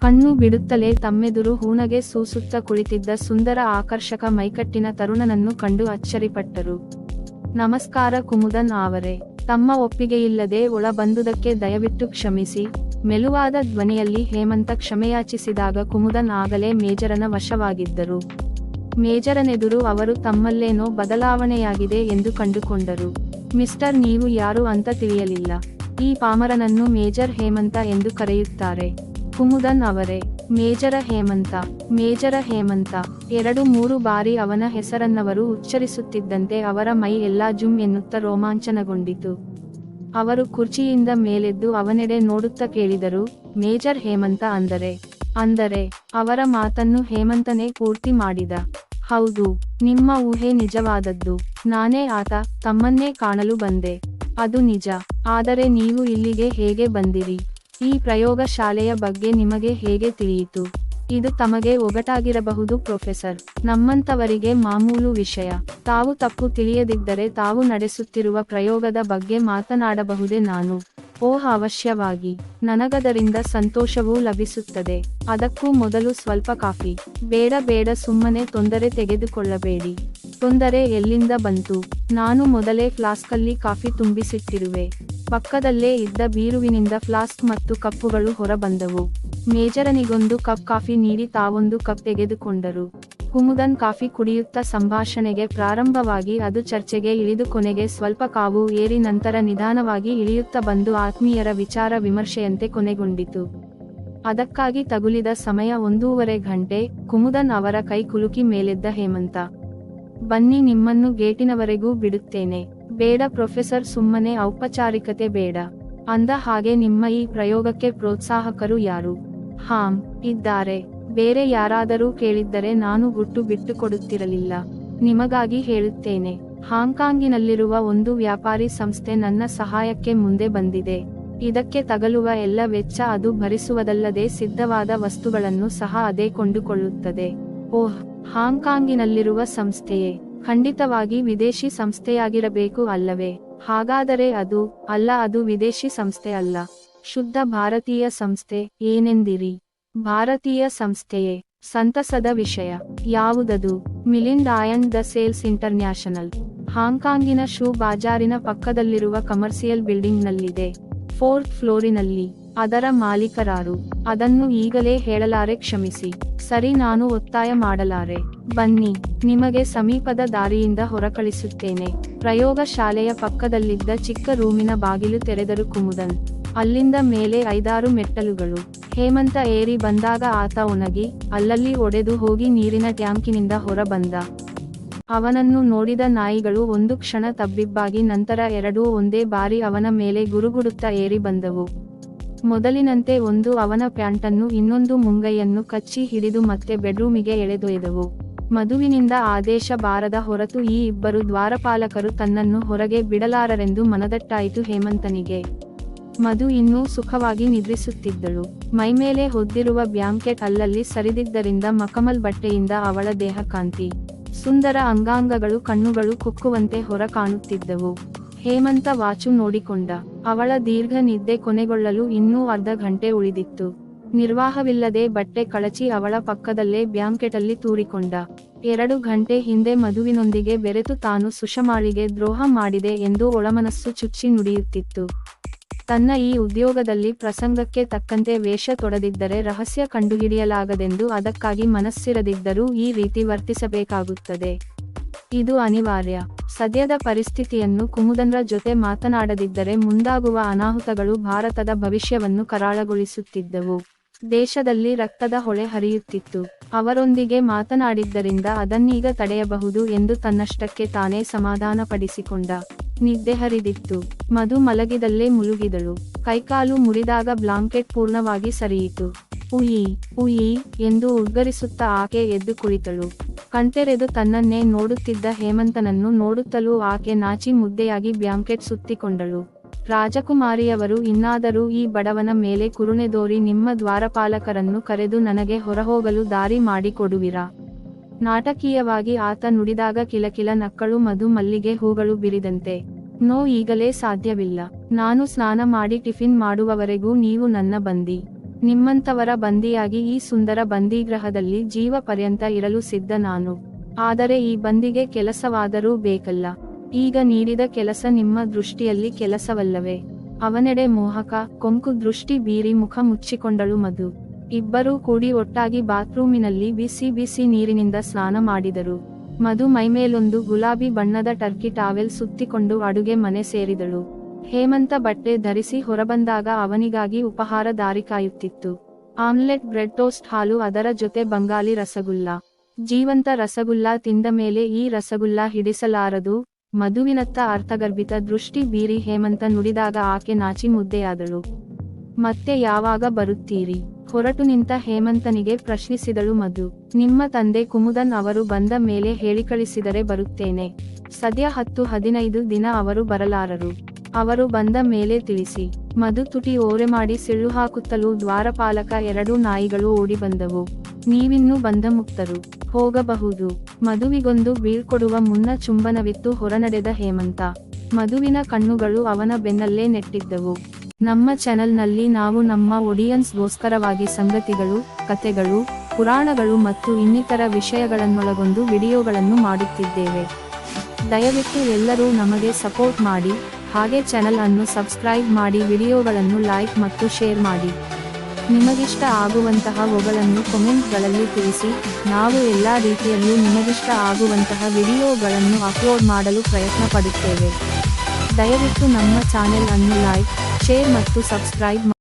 ಕಣ್ಣು ಬಿಡುತ್ತಲೇ ತಮ್ಮೆದುರು ಹೂನಗೆ ಸೂಸುತ್ತ ಕುಳಿತಿದ್ದ ಸುಂದರ ಆಕರ್ಷಕ ಮೈಕಟ್ಟಿನ ತರುಣನನ್ನು ಕಂಡು ಅಚ್ಚರಿಪಟ್ಟರು. ನಮಸ್ಕಾರ ಕುಮುದನ್ ಅವರೇ, ತಮ್ಮ ಒಪ್ಪಿಗೆಯಿಲ್ಲದೆ ಒಳ ಬಂದುದಕ್ಕೆ ದಯವಿಟ್ಟು ಕ್ಷಮಿಸಿ. ಮೆಲುವಾದ ಧ್ವನಿಯಲ್ಲಿ ಹೇಮಂತ ಕ್ಷಮೆಯಾಚಿಸಿದಾಗ ಕುಮುದನ್ ಆಗಲೇ ಮೇಜರನ ವಶವಾಗಿದ್ದರು. ಮೇಜರನೆದುರು ಅವರು ತಮ್ಮಲ್ಲೇನೋ ಬದಲಾವಣೆಯಾಗಿದೆ ಎಂದು ಕಂಡುಕೊಂಡರು. ಮಿಸ್ಟರ್, ನೀವು ಯಾರು ಅಂತ ತಿಳಿಯಲಿಲ್ಲ. ಈ ಪಾಮರನನ್ನು ಮೇಜರ್ ಹೇಮಂತ ಎಂದು ಕರೆಯುತ್ತಾರೆ. ಕುಮುದನ್ ಅವರೇ, ಮೇಜರ ಹೇಮಂತ, ಮೇಜರ ಹೇಮಂತ 2-3 ಬಾರಿ ಅವನ ಹೆಸರನ್ನವರು ಉಚ್ಚರಿಸುತ್ತಿದ್ದಂತೆ ಅವರ ಮೈ ಎಲ್ಲಾ ಜುಮ್ ಎನ್ನುತ್ತ ರೋಮಾಂಚನಗೊಂಡಿತು. ಅವರು ಕುರ್ಚಿಯಿಂದ ಮೇಲೆದ್ದು ಅವನೆಡೆ ನೋಡುತ್ತ ಕೇಳಿದರು, ಮೇಜರ್ ಹೇಮಂತ ಅಂದರೆ ಅವರ ಮಾತನ್ನು ಹೇಮಂತನೇ ಪೂರ್ತಿ ಮಾಡಿದ. ಹೌದು, ನಿಮ್ಮ ಊಹೆ ನಿಜವಾದದ್ದು. ನಾನೇ ಆತ, ತಮ್ಮನ್ನೇ ಕಾಣಲು ಬಂದೆ. ಅದು ನಿಜ. ಆದರೆ ನೀವು ಇಲ್ಲಿಗೆ ಹೇಗೆ ಬಂದಿರಿ? ಈ ಪ್ರಯೋಗಶಾಲೆಯ ಬಗ್ಗೆ ನಿಮಗೆ ಹೇಗೆ ತಿಳಿಯಿತು? ಇದು ತಮಗೆ ಒಗಟಾಗಿರಬಹುದು ಪ್ರೊಫೆಸರ್. ನಮ್ಮಂತವರಿಗೆ ಮಾಮೂಲು ವಿಷಯ. ತಾವು ತಪ್ಪು ತಿಳಿಯದಿದ್ದರೆ ತಾವು ನಡೆಸುತ್ತಿರುವ ಪ್ರಯೋಗದ ಬಗ್ಗೆ ಮಾತನಾಡಬಹುದೇ ನಾನು? ಓಹ್, ಅವಶ್ಯವಾಗಿ. ನನಗದರಿಂದ ಸಂತೋಷವೂ ಲಭಿಸುತ್ತದೆ. ಅದಕ್ಕೂ ಮೊದಲು ಸ್ವಲ್ಪ ಕಾಫಿ. ಬೇಡ, ಸುಮ್ಮನೆ ತೊಂದರೆ ತೆಗೆದುಕೊಳ್ಳಬೇಡಿ. ತೊಂದರೆ ಎಲ್ಲಿಂದ ಬಂತು? ನಾನು ಮೊದಲೇ ಫ್ಲಾಸ್ಕಲ್ಲಿ ಕಾಫಿ ತುಂಬಿಸಿಟ್ಟಿರುವೆ. ಪಕ್ಕದಲ್ಲೇ ಇದ್ದ ಬೀರುವಿನಿಂದ ಫ್ಲಾಸ್ಕ್ ಮತ್ತು ಕಪ್ಪುಗಳು ಹೊರಬಂದವು. ಮೇಜರನಿಗೊಂದು ಕಪ್ ಕಾಫಿ ನೀಡಿ ತಾವೊಂದು ಕಪ್ ತೆಗೆದುಕೊಂಡರು. ಕುಮುದನ್ ಕಾಫಿ ಕುಡಿಯುತ್ತಾ ಸಂಭಾಷಣೆಗೆ ಪ್ರಾರಂಭವಾಗಿ ಅದು ಚರ್ಚೆಗೆ ಇಳಿದು ಕೊನೆಗೆ ಸ್ವಲ್ಪ ಕಾವು ಏರಿ ನಂತರ ನಿಧಾನವಾಗಿ ಇಳಿಯುತ್ತಾ ಬಂದು ಆತ್ಮೀಯರ ವಿಚಾರ ವಿಮರ್ಶೆಯಂತೆ ಕೊನೆಗೊಂಡಿತು. ಅದಕ್ಕಾಗಿ ತಗುಲಿದ ಸಮಯ 1.5 ಗಂಟೆ. ಕುಮುದನ್ ಅವರ ಕೈ ಕುಲುಕಿ ಮೇಲೆದ್ದ ಹೇಮಂತ, ಬನ್ನಿ, ನಿಮ್ಮನ್ನು ಗೇಟಿನವರೆಗೂ ಬಿಡುತ್ತೇನೆ. ಬೇಡ ಪ್ರೊಫೆಸರ್, ಸುಮ್ಮನೆ ಔಪಚಾರಿಕತೆ ಬೇಡ. ಅಂದ ಹಾಗೆ ನಿಮ್ಮ ಈ ಪ್ರಯೋಗಕ್ಕೆ ಪ್ರೋತ್ಸಾಹಕರು ಯಾರು? ಹಾಂ, ಇದ್ದಾರೆ. ಬೇರೆ ಯಾರಾದರೂ ಕೇಳಿದ್ದರೆ ನಾನು ಗುಟ್ಟು ಬಿಟ್ಟು ಕೊಡುತ್ತಿರಲಿಲ್ಲ. ನಿಮಗಾಗಿ ಹೇಳುತ್ತೇನೆ. ಹಾಂಗ್ಕಾಂಗಿನಲ್ಲಿರುವ ಒಂದು ವ್ಯಾಪಾರಿ ಸಂಸ್ಥೆ ನನ್ನ ಸಹಾಯಕ್ಕೆ ಮುಂದೆ ಬಂದಿದೆ. ಇದಕ್ಕೆ ತಗಲುವ ಎಲ್ಲ ವೆಚ್ಚ ಅದು ಭರಿಸುವುದಲ್ಲದೆ ಸಿದ್ಧವಾದ ವಸ್ತುಗಳನ್ನು ಸಹ ಅದೇ ಕೊಂಡುಕೊಳ್ಳುತ್ತದೆ. ಓಹ್, ಹಾಂಗ್ಕಾಂಗಿನಲ್ಲಿರುವ ಸಂಸ್ಥೆಯೇ? ಖಂಡಿತವಾಗಿ ವಿದೇಶಿ ಸಂಸ್ಥೆಯಾಗಿರಬೇಕು ಅಲ್ಲವೇ? ಹಾಗಾದರೆ ಅದು ವಿದೇಶಿ ಸಂಸ್ಥೆ ಅಲ್ಲ, ಶುದ್ಧ ಭಾರತೀಯ ಸಂಸ್ಥೆ. ಏನೆಂದಿರಿ? ಭಾರತೀಯ ಸಂಸ್ಥೆಯೇ? ಸಂತಸದ ವಿಷಯ. ಯಾವುದದು? Milind and the sales international. ಹಾಂಗ್ಕಾಂಗಿನ ಶೂ ಬಾಜಾರಿನ ಪಕ್ಕದಲ್ಲಿರುವ ಕಮರ್ಷಿಯಲ್ ಬಿಲ್ಡಿಂಗ್ನಲ್ಲಿದೆ, 4th ಫ್ಲೋರಿನಲ್ಲಿ. ಅದರ ಮಾಲೀಕರಾರು? ಅದನ್ನು ಈಗಲೇ ಹೇಳಲಾರೆ, ಕ್ಷಮಿಸಿ. ಸರಿ, ನಾನು ಒತ್ತಾಯ ಮಾಡಲಾರೆ. ಬನ್ನಿ, ನಿಮಗೆ ಸಮೀಪದ ದಾರಿಯಿಂದ ಹೊರಕಳಿಸುತ್ತೇನೆ. ಪ್ರಯೋಗಶಾಲೆಯ ಪಕ್ಕದಲ್ಲಿದ್ದ ಚಿಕ್ಕ ರೂಮಿನ ಬಾಗಿಲು ತೆರೆದರು ಕುಮುದನ್. ಅಲ್ಲಿಂದ ಮೇಲೆ 5-6 ಮೆಟ್ಟಲುಗಳು. ಹೇಮಂತ ಏರಿ ಬಂದಾಗ ಆತ ಒಣಗಿ, ಅಲ್ಲಲ್ಲಿ ಒಡೆದು ಹೋಗಿ ನೀರಿನ ಟ್ಯಾಂಕಿನಿಂದ ಹೊರ ಬಂದ. ಅವನನ್ನು ನೋಡಿದ ನಾಯಿಗಳು ಒಂದು ಕ್ಷಣ ತಬ್ಬಿಬ್ಬಾಗಿ ನಂತರ ಎರಡೂ ಒಂದೇ ಬಾರಿ ಅವನ ಮೇಲೆ ಗುರುಗುಡುತ್ತಾ ಏರಿ ಬಂದವು. ಮೊದಲಿನಂತೆ ಒಂದು ಅವನ ಪ್ಯಾಂಟನ್ನು ಇನ್ನೊಂದು ಮುಂಗೈಯನ್ನು ಕಚ್ಚಿ ಹಿಡಿದು ಮತ್ತೆ ಬೆಡ್ರೂಮಿಗೆ ಎಳೆದೊಯ್ದವು. ಮಧುವಿನಿಂದ ಆದೇಶ ಬಾರದ ಹೊರತು ಈ ಇಬ್ಬರು ದ್ವಾರಪಾಲಕರು ತನ್ನನ್ನು ಹೊರಗೆ ಬಿಡಲಾರರೆಂದು ಮನದಟ್ಟಾಯಿತು ಹೇಮಂತನಿಗೆ. ಮಧು ಇನ್ನೂ ಸುಖವಾಗಿ ನಿದ್ರಿಸುತ್ತಿದ್ದಳು. ಮೈಮೇಲೆ ಹೊದ್ದಿರುವ ಬ್ಯಾಂಕೆಟ್ ಅಲ್ಲಲ್ಲಿ ಸರಿದಿದ್ದರಿಂದ ಮಖಮಲ್ ಬಟ್ಟೆಯಿಂದ ಅವಳ ದೇಹ ಕಾಂತಿ, ಸುಂದರ ಅಂಗಾಂಗಗಳು, ಕಣ್ಣುಗಳು ಕುಕ್ಕುವಂತೆ ಹೊರ ಕಾಣುತ್ತಿದ್ದವು. ಹೇಮಂತ ವಾಚು ನೋಡಿಕೊಂಡ. ಅವಳ ದೀರ್ಘ ನಿದ್ದೆ ಕೊನೆಗೊಳ್ಳಲು ಇನ್ನೂ ಅರ್ಧ ಗಂಟೆ ಉಳಿದಿತ್ತು. ನಿರ್ವಾಹವಿಲ್ಲದೆ ಬಟ್ಟೆ ಕಳಚಿ ಅವಳ ಪಕ್ಕದಲ್ಲೇ ಬ್ಯಾಂಕೆಟಲ್ಲಿ ತೂರಿಕೊಂಡ. 2 ಗಂಟೆ ಹಿಂದೆ ಮಧುವಿನೊಂದಿಗೆ ಬೆರೆತು ತಾನು ಸುಷಮಾಳಿಗೆ ದ್ರೋಹ ಮಾಡಿದೆ ಎಂದು ಒಳಮನಸ್ಸು ಚುಚ್ಚಿ ನುಡಿಯುತ್ತಿತ್ತು. ತನ್ನ ಈ ಉದ್ಯೋಗದಲ್ಲಿ ಪ್ರಸಂಗಕ್ಕೆ ತಕ್ಕಂತೆ ವೇಷ ತೊಡದಿದ್ದರೆ ರಹಸ್ಯ ಕಂಡುಹಿಡಿಯಲಾಗದೆಂದು, ಅದಕ್ಕಾಗಿ ಮನಸ್ಸಿರದಿದ್ದರೂ ಈ ರೀತಿ ವರ್ತಿಸಬೇಕಾಗುತ್ತದೆ. ಇದು ಅನಿವಾರ್ಯ. ಸದ್ಯದ ಪರಿಸ್ಥಿತಿಯನ್ನು ಕುಮುದನ್ರ ಜೊತೆ ಮಾತನಾಡದಿದ್ದರೆ ಮುಂದಾಗುವ ಅನಾಹುತಗಳು ಭಾರತದ ಭವಿಷ್ಯವನ್ನು ಕರಾಳಗೊಳಿಸುತ್ತಿದ್ದವು. ದೇಶದಲ್ಲಿ ರಕ್ತದ ಹೊಳೆ ಹರಿಯುತ್ತಿತ್ತು. ಅವರೊಂದಿಗೆ ಮಾತನಾಡಿದ್ದರಿಂದ ಅದನ್ನೀಗ ತಡೆಯಬಹುದು ಎಂದು ತನ್ನಷ್ಟಕ್ಕೆ ತಾನೇ ಸಮಾಧಾನಪಡಿಸಿಕೊಂಡ. ನಿದ್ದೆ ಹರಿದಿತ್ತು. ಮಧು ಮಲಗಿದಲ್ಲೇ ಮುಳುಗಿದಳು. ಕೈಕಾಲು ಮುರಿದಾಗ ಬ್ಲಾಂಕೆಟ್ ಪೂರ್ಣವಾಗಿ ಸರಿಯಿತು. ಉಯಿ ಎಂದು ಉದ್ಗರಿಸುತ್ತಾ ಆಕೆ ಎದ್ದು ಕುಳಿತಳು. ಕಣ್ತೆರೆದು ತನ್ನನ್ನೇ ನೋಡುತ್ತಿದ್ದ ಹೇಮಂತನನ್ನು ನೋಡುತ್ತಲೂ ಆಕೆ ನಾಚಿ ಮುದ್ದೆಯಾಗಿ ಬ್ಯಾಂಕೆಟ್ ಸುತ್ತಿಕೊಂಡಳು. ರಾಜಕುಮಾರಿಯವರು, ಇನ್ನಾದರೂ ಈ ಬಡವನ ಮೇಲೆ ಕರುಣೆದೋರಿ ನಿಮ್ಮ ದ್ವಾರಪಾಲಕರನ್ನು ಕರೆದು ನನಗೆ ಹೊರಹೋಗಲು ದಾರಿ ಮಾಡಿಕೊಡುವಿರಾ? ನಾಟಕೀಯವಾಗಿ ಆತ ನುಡಿದಾಗ ಕಿಲಕಿಲ ನಕ್ಕಳು ಮಧು ಮಲ್ಲಿಗೆ ಹೂಗಳು ಬಿರಿದಂತೆ. ನೋ, ಈಗಲೇ ಸಾಧ್ಯವಿಲ್ಲ. ನಾನು ಸ್ನಾನ ಮಾಡಿ ಟಿಫಿನ್ ಮಾಡುವವರೆಗೂ ನೀವು ನನ್ನ ಬಂದಿ. ನಿಮ್ಮಂತವರ ಬಂದಿಯಾಗಿ ಈ ಸುಂದರ ಬಂದಿಗ್ರಹದಲ್ಲಿ ಜೀವ ಪರ್ಯಂತ ಇರಲು ಸಿದ್ಧ ನಾನು. ಆದರೆ ಈ ಬಂದಿಗೆ ಕೆಲಸವಾದರೂ ಬೇಕಲ್ಲ. ಈಗ ನೀಡಿದ ಕೆಲಸ ನಿಮ್ಮ ದೃಷ್ಟಿಯಲ್ಲಿ ಕೆಲಸವಲ್ಲವೇ? ಅವನೆಡೆ ಮೋಹಕ ಕೊಂಕು ದೃಷ್ಟಿ ಬೀರಿ ಮುಖ ಮುಚ್ಚಿಕೊಂಡಳು ಮಧು. ಇಬ್ಬರೂ ಕೂಡಿ ಒಟ್ಟಾಗಿ ಬಾತ್ರೂಮಿನಲ್ಲಿ ಬಿಸಿ ಬಿಸಿ ನೀರಿನಿಂದ ಸ್ನಾನ ಮಾಡಿದರು. ಮಧು ಮೈಮೇಲೊಂದು ಗುಲಾಬಿ ಬಣ್ಣದ ಟರ್ಕಿ ಟಾವೆಲ್ ಸುತ್ತಿಕೊಂಡು ಅಡುಗೆ ಮನೆ ಸೇರಿದಳು. ಹೇಮಂತ ಬಟ್ಟೆ ಧರಿಸಿ ಹೊರಬಂದಾಗ ಅವನಿಗಾಗಿ ಉಪಹಾರ ದಾರಿ ಕಾಯುತ್ತಿತ್ತು. ಆಮ್ಲೆಟ್, ಬ್ರೆಡ್ ಟೋಸ್ಟ್, ಹಾಲು, ಅದರ ಜೊತೆ ಬಂಗಾಲಿ ರಸಗುಲ್ಲ. ಜೀವಂತ ರಸಗುಲ್ಲ ತಿಂದ ಮೇಲೆ ಈ ರಸಗುಲ್ಲ ಹಿಡಿಸಲಾರದು. ಮಧುವಿನತ್ತ ಅರ್ಥಗರ್ಭಿತ ದೃಷ್ಟಿ ಬೀರಿ ಹೇಮಂತ ನುಡಿದಾಗ ಆಕೆ ನಾಚಿ ಮುದ್ದೆಯಾದಳು. ಮತ್ತೆ ಯಾವಾಗ ಬರುತ್ತೀರಿ? ಹೊರಟು ನಿಂತ ಹೇಮಂತನಿಗೆ ಪ್ರಶ್ನಿಸಿದಳು ಮಧು. ನಿಮ್ಮ ತಂದೆ ಕುಮುದನ್ ಅವರು ಬಂದ ಮೇಲೆ ಹೇಳಿಕಳಿಸಿದರೆ ಬರುತ್ತೇನೆ. ಸದ್ಯ 10-15 ದಿನ ಅವರು ಬರಲಾರರು. ಅವರು ಬಂದ ಮೇಲೆ ತಿಳಿಸಿ. ಮಧು ತುಟಿ ಓರೆ ಮಾಡಿ ಸಿಳ್ಳು ಹಾಕುತ್ತಲೂ ದ್ವಾರಪಾಲಕ 2 ನಾಯಿಗಳು ಓಡಿ ಬಂದವು. ನೀವಿನ್ನೂ ಬಂಧಮುಕ್ತರು, ಹೋಗಬಹುದು. ಮಧುವಿಗೊಂದು ಬೀಳ್ಕೊಡುವ ಮುನ್ನ ಚುಂಬನವಿತ್ತು ಹೊರನಡೆದ ಹೇಮಂತ. ಮಧುವಿನ ಕಣ್ಣುಗಳು ಅವನ ಬೆನ್ನಲ್ಲೇ ನೆಟ್ಟಿದ್ದವು. ನಮ್ಮ ಚಾನೆಲ್ನಲ್ಲಿ ನಾವು ನಮ್ಮ ಆಡಿಯನ್ಸ್ಗೋಸ್ಕರವಾಗಿ ಸಂಗತಿಗಳು, ಕಥೆಗಳು, ಪುರಾಣಗಳು ಮತ್ತು ಇನ್ನಿತರ ವಿಷಯಗಳನ್ನೊಳಗೊಂಡು ವಿಡಿಯೋಗಳನ್ನು ಮಾಡುತ್ತಿದ್ದೇವೆ. ದಯವಿಟ್ಟು ಎಲ್ಲರೂ ನಮಗೆ ಸಪೋರ್ಟ್ ಮಾಡಿ. ಹಾಗೆ ಚಾನೆಲ್ ಅನ್ನು ಸಬ್ಸ್ಕ್ರೈಬ್ ಮಾಡಿ, ವಿಡಿಯೋಗಳನ್ನು ಲೈಕ್ ಮತ್ತು ಶೇರ್ ಮಾಡಿ. ನಿಮಗಿಷ್ಟ ಆಗುವಂತಹ ಒಗಳನ್ನು ಕಾಮೆಂಟ್ಗಳಲ್ಲಿ ತಿಳಿಸಿ. ನಾವು ಎಲ್ಲಾ ರೀತಿಯಲ್ಲೂ ನಿಮಗಿಷ್ಟ ಆಗುವಂತಹ ವಿಡಿಯೋಗಳನ್ನು ಅಪ್ಲೋಡ್ ಮಾಡಲು ಪ್ರಯತ್ನ ಪಡುತ್ತೇವೆ. ದಯವಿಟ್ಟು ನಮ್ಮ ಚಾನೆಲ್ ಅನ್ನು ಲೈಕ್, ಶೇರ್ ಮತ್ತು ಸಬ್ಸ್ಕ್ರೈಬ್ ಮಾಡಿ.